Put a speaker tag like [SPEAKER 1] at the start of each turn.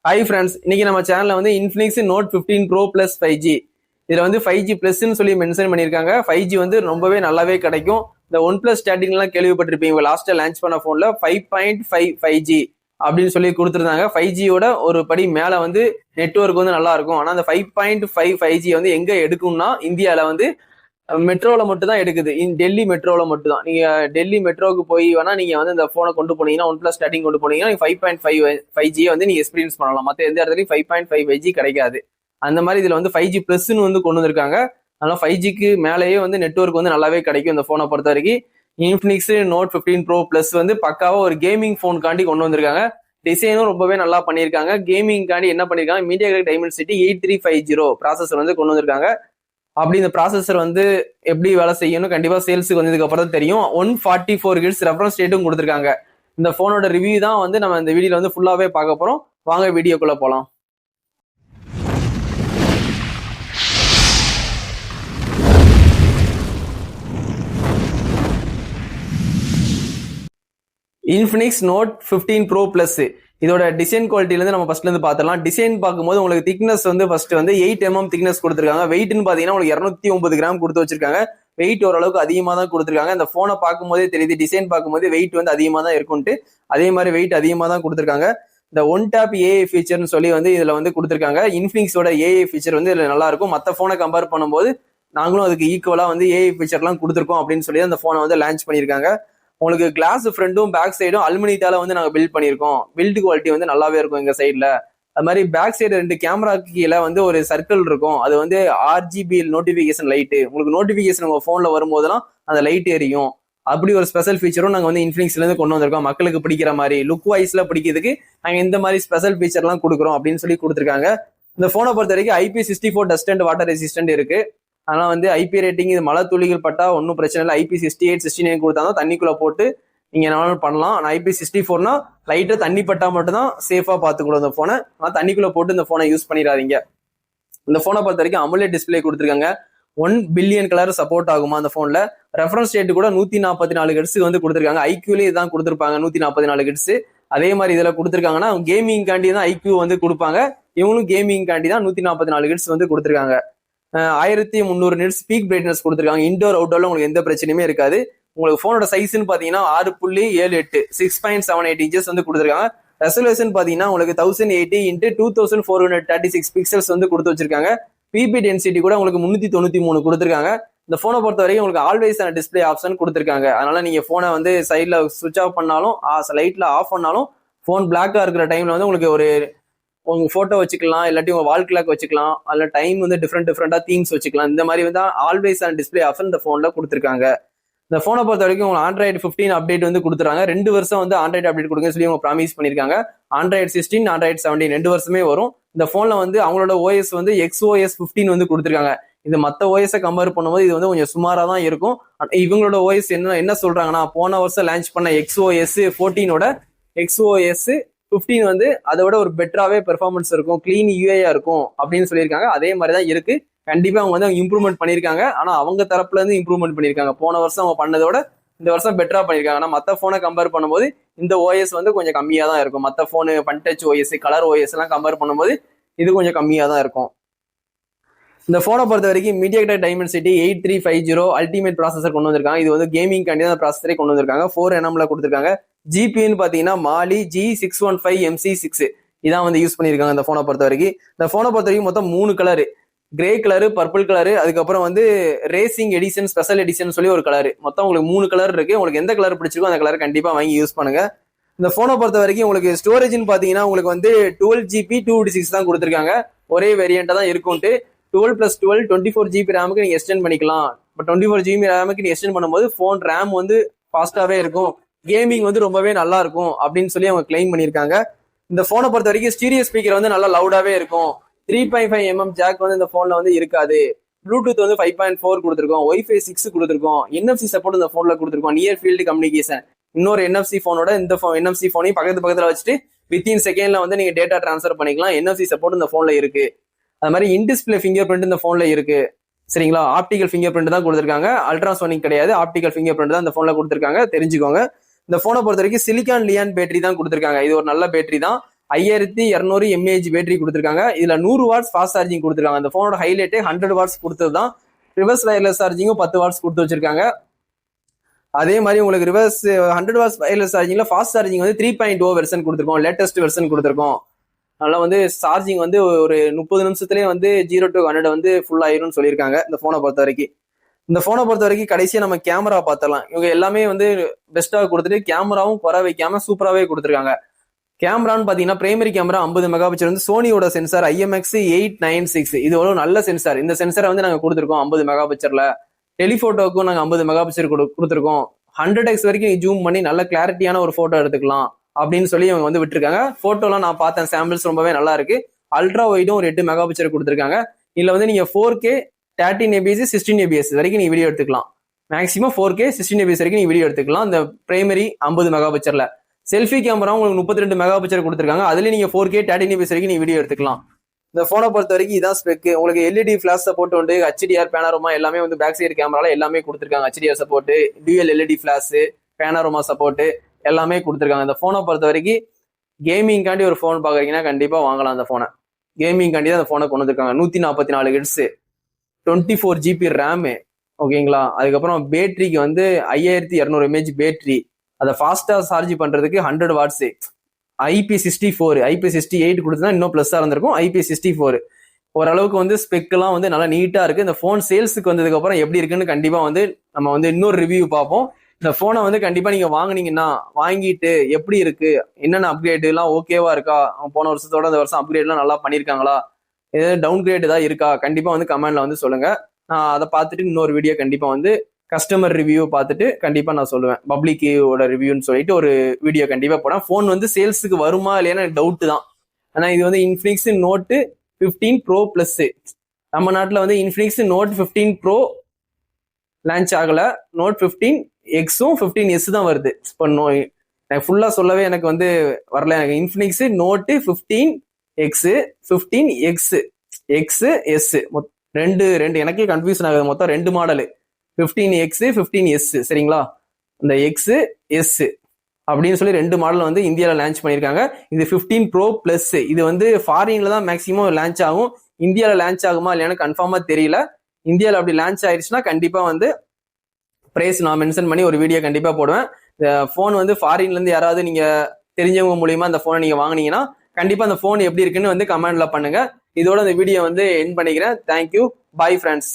[SPEAKER 1] Hi friends, இன்னைக்கு நம்ம சேனல்ல வந்து Infinix note 15 bro plus 5G இதுல வந்து 5G பிளஸ்ன்னு சொல்லி மென்ஷன் பண்ணியிருக்காங்க. 5G வந்து ரொம்பவே நல்லாவே கிடைக்கும். இந்த ஒன் பிளஸ் ஸ்டார்டிங்லாம் கேள்விப்பட்டிருப்பீங்க. லாஸ்டா லான்ச் பண்ண போன்ல 5.5 5G அப்படின்னு சொல்லி கொடுத்துருந்தாங்க. 5Gயோட ஒரு படி மேல வந்து நெட்வொர்க் வந்து நல்லா இருக்கும். ஆனா அந்த 5.5 5G வந்து எங்க எடுக்கும்னா இந்தியால வந்து மெட்ரோல மட்டும் தான் எடுக்குது. டெல்லி மெட்ரோல மட்டும் தான். நீங்க டெல்லி மெட்ரோக்கு போய் வேணா நீங்க வந்து இந்த போனை கொண்டு போனீங்கன்னா, ஒன் பிளஸ் ஸ்டார்டிங் கொண்டு போனீங்கன்னா 5.5 வந்து நீங்க எக்ஸ்பீரியன்ஸ் பண்ணலாம். மற்ற எந்த இடத்துலயும் 5.5 5G கிடைக்காது. அந்த மாதிரி இதுல வந்து 5G பிளஸ்ன்னு வந்து கொண்டு வந்திருக்காங்க. அதனால 5Gக்கு மேலேயே வந்து நெட்வொர்க் வந்து நல்லாவே கிடைக்கும். இந்த போனை பொறுத்த வரைக்கும் இன்ஃபினிக்ஸ் நோட் 15 ப்ரோ பிளஸ் வந்து பக்காவா ஒரு கேமிங் போன் காண்டி கொண்டு வந்திருக்காங்க. டிசைனும் ரொம்பவே நல்லா பண்ணியிருக்காங்க. கேமிங் காண்டி என்ன பண்ணிருக்காங்க, மீடியாடெக் டைமென்சிட்டி 8350 ப்ராசஸர் வந்து கொண்டு வந்திருக்காங்க. அப்படி இந்த ப்ராசஸர் வந்து எப்படி வேலை செய்யணும் கண்டிப்பா சேல்ஸுக்கு வந்ததுக்கு அப்புறம் தான் தெரியும். 144 ஹிட்ஸ் ரெஃபரன்ஸ் ரேட்டும் கொடுத்துருக்காங்க. இந்த போனோட ரிவ்யூ தான் வந்து நம்ம இந்த வீடியோல வந்து ஃபுல்லாவே பார்க்க போறோம். வாங்க வீடியோக்குள்ள போலாம். இன்ஃபினிக்ஸ் நோட் 15 ப்ரோ பிளஸ் இதோட டிசைன் குவாலிட்டிலேருந்து நம்ம ஃபர்ஸ்ட்ல இருந்து பார்த்துடலாம். டிசைன் பார்க்கும்போது உங்களுக்கு திக்னஸ் வந்து ஃபர்ஸ்ட் வந்து 8 mm திக்னஸ் கொடுத்துருக்காங்க. வெயிட்னு பார்த்தீங்கன்னா உங்களுக்கு 209 கிராம் கொடுத்து வச்சிருக்காங்க. வெயிட் ஓரளவுக்கு அதிகமாக தான் கொடுத்துருக்காங்க. இந்த போனை பார்க்கும்போதே தெரியுது, டிசைன் பார்க்கும்போது வெயிட் வந்து அதிகமாக தான் இருக்கும்ட்டு. அதே மாதிரி வெயிட் அதிகமாக தான் கொடுத்துருக்காங்க. இந்த ஒன் டேப் ஏஐ ஃபீச்சர்னு சொல்லி வந்து இதுல வந்து கொடுத்துருக்காங்க. இன்ஃபினிக்ஸோட ஏஐ ஃபீச்சர் வந்து இதுல நல்லா இருக்கும். மற்ற போனை கம்பேர் பண்ணும்போது நாங்களும் அதுக்கு ஈக்குவலா வந்து ஏஐ ஃபீச்சர்லாம் கொடுத்துருக்கோம் அப்படின்னு சொல்லி அந்த போனை வந்து லான்ச் பண்ணியிருக்காங்க. உங்களுக்கு கிளாஸ் ஃப்ரண்டும் பேக் சைடும் அலுமினியத்தால வந்து நாங்கள் பில்ட் பண்ணியிருக்கோம். பில்ட் குவாலிட்டி வந்து நல்லாவே இருக்கும் எங்க சைட்ல. அது மாதிரி பேக் சைடு 2 கேமராக்கு கீழே வந்து ஒரு சர்க்கிள் இருக்கும். அது வந்து RGB நோட்டிபிகேஷன் லைட்டு. உங்களுக்கு நோட்டிபிகேஷன் உங்க போன்ல வரும்போதெல்லாம் அந்த லைட் எரியும். அப்படி ஒரு ஸ்பெஷல் ஃபீச்சரும் நாங்கள் வந்து இன்ஃபினிக்ஸ்ல இருந்து கொண்டு வந்திருக்கோம். மக்களுக்கு பிடிக்கிற மாதிரி லுக் வைஸ்ல பிடிக்கிறதுக்கு நாங்கள் இந்த மாதிரி ஸ்பெஷல் ஃபீச்சர்லாம் கொடுக்குறோம் அப்படின்னு சொல்லி கொடுத்துருக்காங்க. இந்த போனை பொறுத்த வரைக்கும் IP64 dust and water resistant இருக்கு. அதனால வந்து IP ரேட்டிங் இது மழை துளிகள் பட்டா ஒன்றும் பிரச்சனை இல்லை. IP68 69 கொடுத்தாலும் தண்ணிக்குள்ள போட்டு நீங்க என்ன பண்ணலாம். ஆனால் IP64னா லைட்டா தண்ணி பட்டா மட்டும் தான் சேஃபா பார்த்துக்கூடும் இந்த போனை. ஆனால் தண்ணிக்குள்ள போட்டு இந்த போனை யூஸ் பண்ணிடாதீங்க. இந்த போனை பொறுத்த வரைக்கும் AMOLED டிஸ்பிளே கொடுத்துருக்காங்க. 1 பில்லியன் கலர் சப்போர்ட் ஆகுமா அந்த போன்ல. ரெஃபரன்ஸ் ரேட் கூட 144 ஹெர்ட்ஸ் வந்து கொடுத்துருக்காங்க. IQலயே இதான் கொடுத்துருப்பாங்க 144 ஹெர்ட்ஸ். அதே மாதிரி இதுல கொடுத்துருக்காங்கன்னா கேமிங் காண்டி தான் IQ வந்து கொடுப்பாங்க. இவங்களும் கேமிங் காண்டி தான் 144 ஹெர்ட்ஸ் வந்து கொடுத்துருக்காங்க. 1300 நிட்ஸ் ஸ்பீக் பிரைட்னஸ் கொடுத்துருக்காங்க. இன்டோர் அவுட்டோர்ல உங்களுக்கு எந்த பிரச்சனையுமே இருக்காது. உங்களுக்கு போனோட சைஸ்ன்னு பாத்தீங்கன்னா 6.78 6.78 இன்ச்சஸ் வந்து கொடுத்துருக்காங்க. ரெசல்யூஷன் பாத்தீங்கன்னா உங்களுக்கு 1080 x 2436 பிக்சல்ஸ் வந்து கொடுத்து வச்சிருக்காங்க. பிபி டென்சிட்டி கூட உங்களுக்கு 393 கொடுத்துருக்காங்க. இந்த போனை பொறுத்த வரைக்கும் உங்களுக்கு ஆல்வேஸ் டிஸ்பிளே ஆப்ஷன் கொடுத்துருக்காங்க. அதனால நீங்க போனை வந்து சைட்ல சுவிச் ஆஃப் பண்ணாலும் லைட்ல ஆஃப் பண்ணாலும் போன் பிளாக்கா இருக்கிற டைம்ல வந்து உங்களுக்கு ஒரு உங்க போட்டோ வச்சுக்கலாம், இல்லாட்டி உங்க வால் கிளாக் வச்சுக்கலாம், அதுல டைம் வந்து டிஃப்ரெண்டா தீம்ஸ் வச்சுக்கலாம். இந்த மாதிரி வந்து ஆல்வேஸ் டிஸ்பிளே ஆப்ஷன் இந்த போன்ல கொடுத்துருக்காங்க. இந்த போனை பொறுத்த வரைக்கும் உங்களுக்கு Android 15 அப்டேட் வந்து கொடுத்துறாங்க. 2 வருஷம் வந்து Android அப்டேட் கொடுங்க சொல்லி அவங்க ப்ராமிஸ் பண்ணிருக்காங்க. Android 16 Android 17 2 வருஷமே வரும். இந்த போன்ல வந்து அவங்களோட OS வந்து XOS 15 வந்து கொடுத்துருக்காங்க. இது மற்ற OS கம்பேர் பண்ணும்போது இது வந்து கொஞ்சம் சுமாரா தான் இருக்கும். இவங்களோட OS என்ன சொல்றாங்கன்னா, போன வருஷம் லான்ச் பண்ண XOS 14ஓட XOS 15 வந்து அதை விட ஒரு பெட்டராகவே பெர்ஃபார்மன்ஸ் இருக்கும், கிளீன் யூஐயா இருக்கும் அப்படின்னு சொல்லியிருக்காங்க. அதே மாதிரி தான் இருக்கு. கண்டிப்பா அவங்க வந்து இம்ப்ரூவ்மெண்ட் பண்ணியிருக்காங்க. ஆனா அவங்க தரப்புல இருந்து இம்ப்ரூவ்மெண்ட் பண்ணியிருக்காங்க. போன வருஷம் அவங்க பண்ணதோட இந்த வருஷம் பெட்டரா பண்ணியிருக்காங்க. ஆனா மற்ற போனை கம்பேர் பண்ணும்போது இந்த OS வந்து கொஞ்சம் கம்மியா தான் இருக்கும். மற்ற போனு பன்டச் OS, கலர் OS எல்லாம் கம்பேர் பண்ணும்போது இது கொஞ்சம் கம்மியா தான் இருக்கும். இந்த போனை பொறுத்த வரைக்கும் மீடியாடெக் டைமென்சிட்டி 8350 அல்டிமேட் ப்ராசஸர் கொண்டு வந்திருக்காங்க. இது வந்து கேமிங் காண்டி தான் ப்ராசஸரே கொண்டு வந்திருக்காங்க. 4 nm கொடுத்திருக்காங்க. GPUன்னு பாத்தீங்கன்னா Mali G615 MC6 இதான் வந்து யூஸ் பண்ணிருக்காங்க இந்த போனை பொறுத்த வரைக்கும். இந்த போனை பொறுத்த வரைக்கும் மொத்தம் 3 colour, grey colour, purple colour, அதுக்கப்புறம் வந்து ரேசிங் எடிஷன், ஸ்பெஷல் எடிஷன் சொல்லி ஒரு கலரு. மொத்தம் உங்களுக்கு 3 கலர் இருக்கு. உங்களுக்கு எந்த கலர் பிடிச்சிருக்கோ அந்த கலர் கண்டிப்பா வாங்கி யூஸ் பண்ணுங்க. இந்த போனை பொறுத்த வரைக்கும் உங்களுக்கு ஸ்டோரேஜ்னு பாத்தீங்கன்னா உங்களுக்கு வந்து 12GB 256 தான் கொடுத்திருக்காங்க. ஒரே வேரியண்டா தான் இருக்கும்ட்டு. 12+12 24GB ரேமுக்கு நீங்க எக்ஸ்டெண்ட் பண்ணிக்கலாம். இப்போ 24GB ரேமுக்கு நீங்க எக்ஸ்டெண்ட் பண்ணும்போது போன் ரேம் வந்து ஃபாஸ்டாவே இருக்கும், கேமிங் வந்து ரொம்பவே நல்லா இருக்கும் அப்படின்னு சொல்லி அவங்க கிளைம் பண்ணியிருக்காங்க. இந்த போனை பொறுத்த வரைக்கும் ஸ்டீரியோ ஸ்பீக்கர் வந்து நல்லா லவுடாவே இருக்கும். 3.5 mm ஜாக் வந்து இந்த போன்ல வந்து இருக்காது. ப்ளூடூத் வந்து 5.4 கொடுத்துருக்கோம். Wi-Fi 6 கொடுத்துருக்கோம். NFC சப்போர்ட் இந்த போன்ல கொடுத்துருக்கோம். Near field communication. இன்னொரு NFC போனோட இந்த NFC போனையும் பக்கத்துல வச்சுட்டு வித்தின் செகண்ட்ல வந்து நீங்க டேட்டா டிரான்ஸ்ஃபர் பண்ணிக்கலாம். NFC சப்போர்ட் இந்த போன்ல இருக்கு. அது மாதிரி இன்டிஸ்பிளே ஃபிங்கர் பிரிண்ட் இந்த போன்ல இருக்கு. சரிங்களா? ஆப்டிகல் ஃபிங்கர் பிரிண்ட் தான் கொடுத்துருக்காங்க. அல்ட்ராசோனிக் கிடையாது. ஆப்டிகல் ஃபிங்கர் பிரிண்ட் தான் இந்த போன்ல கொடுத்துருக்காங்க, தெரிஞ்சுக்கோங்க. இந்த போனை பொறுத்த வரைக்கும் சிலிகான் லியான் பேட்டரி தான் கொடுத்துருக்காங்க. இது ஒரு நல்ல பேட்டரி தான். 5200 mAh பேட்டரி கொடுத்துருக்காங்க. இதுல 100 வாட்ஸ் ஃபாஸ்ட் சார்ஜிங் கொடுத்துருக்காங்க. அந்த போனோட ஹைலைட்டே 100 வாட்ஸ் கொடுத்தது தான். ரிவர்ஸ் வயர்லெஸ் சார்ஜிங்கும் 10 வாட்ஸ் கொடுத்து வச்சிருக்காங்க. அதே மாதிரி உங்களுக்கு ரிவர்ஸ் 100 வாட்ஸ் வயர்லெஸ் சார்ஜிங்ல ஃபாஸ்ட் சார்ஜிங் வந்து 3.0 வெர்ஷன் கொடுத்துருக்கோம். லேட்டஸ்ட் வெர்ஷன் கொடுத்துருக்கோம். அதனால வந்து சார்ஜிங் வந்து ஒரு 30 நிமிஷத்துலேயே வந்து 0 to 100 வந்து ஃபுல் ஆயிரும்னு சொல்லியிருக்காங்க இந்த போனை பொறுத்த வரைக்கும். இந்த போனை பொறுத்த வரைக்கும் கடைசியா நம்ம கேமரா பார்த்தலாம். இவங்க எல்லாமே வந்து பெஸ்ட்டாக கொடுத்துட்டு கேமராவும் குறை வைக்காம சூப்பராகவே கொடுத்துருக்காங்க. கேமரான்னு பாத்தீங்கன்னா பிரைமரி கேமரா 50 மெகா பிக்சல் வந்து சோனியோட சென்சார் IMX896. இது ஒரு நல்ல சென்சார். இந்த சென்சாரை வந்து நாங்க கொடுத்துருக்கோம் 50 மெகா பிக்சர்ல. டெலிபோட்டோக்கும் நாங்க 50 மெகா பிக்சல் கொடுத்துருக்கோம். 100x வரைக்கும் ஜூம் பண்ணி நல்ல கிளாரிட்டியான ஒரு போட்டோ எடுத்துக்கலாம் அப்படின்னு சொல்லி அவங்க வந்து விட்டுருக்காங்க. போட்டோலாம் நான் பார்த்தேன், சாம்பிள்ஸ் ரொம்பவே நல்லா இருக்கு. அல்ட்ரா வைடும் ஒரு 8 மெகா பிக்சல் கொடுத்துருக்காங்க. இதுல வந்து நீங்க 4K 13 ABS 16 ABS வரைக்கும் நீங்க வீடியோ எடுத்துக்கலாம். மேக்ஸிமம் 4K 16 ABS வரைக்கும் நீங்க வீடியோ எடுத்துக்கலாம் இந்த பிரைமரி 50 மெகா பிக்சர்ல. செல்ஃபி கேமரா உங்களுக்கு 32 மெகா பிக்சல் கொடுத்துருக்காங்க. அதுல நீங்க 4K 13 ABS வரைக்கும் நீங்க வீடியோ எடுத்துக்கலாம். இந்த போனை பொறுத்த வரைக்கும் இதான் ஸ்பெக். உங்களுக்கு LED ஃபிளாஷ் சப்போர்ட் உண்டு, HDR பேனாரோமா எல்லாமே வந்து பேக் சைடு கேமரால எல்லாமே கொடுத்துருக்காங்க. HDR support, dual LED flash, panorama support எல்லாமே கொடுத்துருக்காங்க. இந்த போனை பொறுத்த வரைக்கும் கேமிங்காண்டி ஒரு போன் பாக்குறீங்கன்னா கண்டிப்பா வாங்கலாம். அந்த போனை கேமிங்காண்டி தான் அந்த போனை கொண்டு வந்திருக்காங்க. 144 ஹெர்ட்ஸ், 24 GB ரேம், ஓகேங்களா. அதுக்கப்புறம் பேட்டரிக்கு வந்து 5200 mAh பேட்டரி. அதை ஃபாஸ்டா சார்ஜ் பண்றதுக்கு 100 வாட்ஸ். IP64 IP68 கொடுத்தா இன்னும் பிளஸ்ஸா இருந்திருக்கும். IP64 ஓரளவுக்கு வந்து ஸ்பெக் எல்லாம் வந்து நல்லா நீட்டா இருக்கு. இந்த போன் சேல்ஸுக்கு வந்ததுக்கு அப்புறம் எப்படி இருக்குன்னு கண்டிப்பா வந்து நம்ம வந்து இன்னொரு ரிவ்யூ பார்ப்போம். இந்த போனை வந்து கண்டிப்பா நீங்க வாங்குனீங்கன்னா வாங்கிட்டு எப்படி இருக்கு, என்னென்ன அப்கிரேட் எல்லாம் ஓகேவா இருக்கா, போன வருஷத்தோட இந்த வருஷம் அப்கிரேட் எல்லாம் நல்லா பண்ணிருக்காங்களா, ஏதாவது டவுன் கிரேட் ஏதாவது இருக்கா, கண்டிப்பா வந்து கமெண்ட்ல வந்து சொல்லுங்க. நான் அதை பார்த்துட்டு இன்னொரு வீடியோ கண்டிப்பா வந்து கஸ்டமர் ரிவ்யூ பார்த்துட்டு கண்டிப்பா நான் சொல்லுவேன். பப்ளிக்கோட ரிவ்யூன்னு சொல்லிட்டு ஒரு வீடியோ கண்டிப்பா போனேன். போன் வந்து சேல்ஸுக்கு வருமா இல்லையான்னு எனக்கு டவுட் தான். ஆனா இது வந்து இன்ஃபினிக்ஸ் நோட் 15 ப்ரோ பிளஸ். நம்ம நாட்டில் வந்து இன்ஃபினிக்ஸ் நோட் 15 ப்ரோ லான்ச் ஆகல. நோட் 15Xும் 15S தான் வருது. இப்போ எனக்கு ஃபுல்லா சொல்லவே எனக்கு வந்து வரல. எனக்கு Infinix note 15X 15X XS ரெண்டு எனக்கே கன்ஃபியூஷன் ஆகுது. மொத்தம் 2 மாடலு, 15X 15S, சரிங்களா. இந்த XS அப்படின்னு சொல்லி 2 மாடல் வந்து இந்தியாவில் லான்ச் பண்ணியிருக்காங்க. இது 15 ப்ரோ பிளஸ். இது வந்து ஃபாரின்ல தான் மேக்ஸிமம் லான்ச் ஆகும். இந்தியாவில் லான்ச் ஆகுமா இல்லையான்னு கன்ஃபார்மா தெரியல. இந்தியாவில் அப்படி லான்ச் ஆயிடுச்சுன்னா கண்டிப்பா வந்து பிரைஸ் நான் மென்ஷன் பண்ணி ஒரு வீடியோ கண்டிப்பா போடுவேன். போன் வந்து ஃபாரின்ல இருந்து யாராவது நீங்க தெரிஞ்சவங்க மூலியமா அந்த போனை நீங்க வாங்கினீங்கன்னா கண்டிப்பா அந்த போன் எப்படி இருக்குன்னு வந்து கமெண்ட்ல பண்ணுங்க. இதோட இந்த வீடியோ வந்து எண்ட் பண்ணிக்கிறேன். Thank you, bye friends.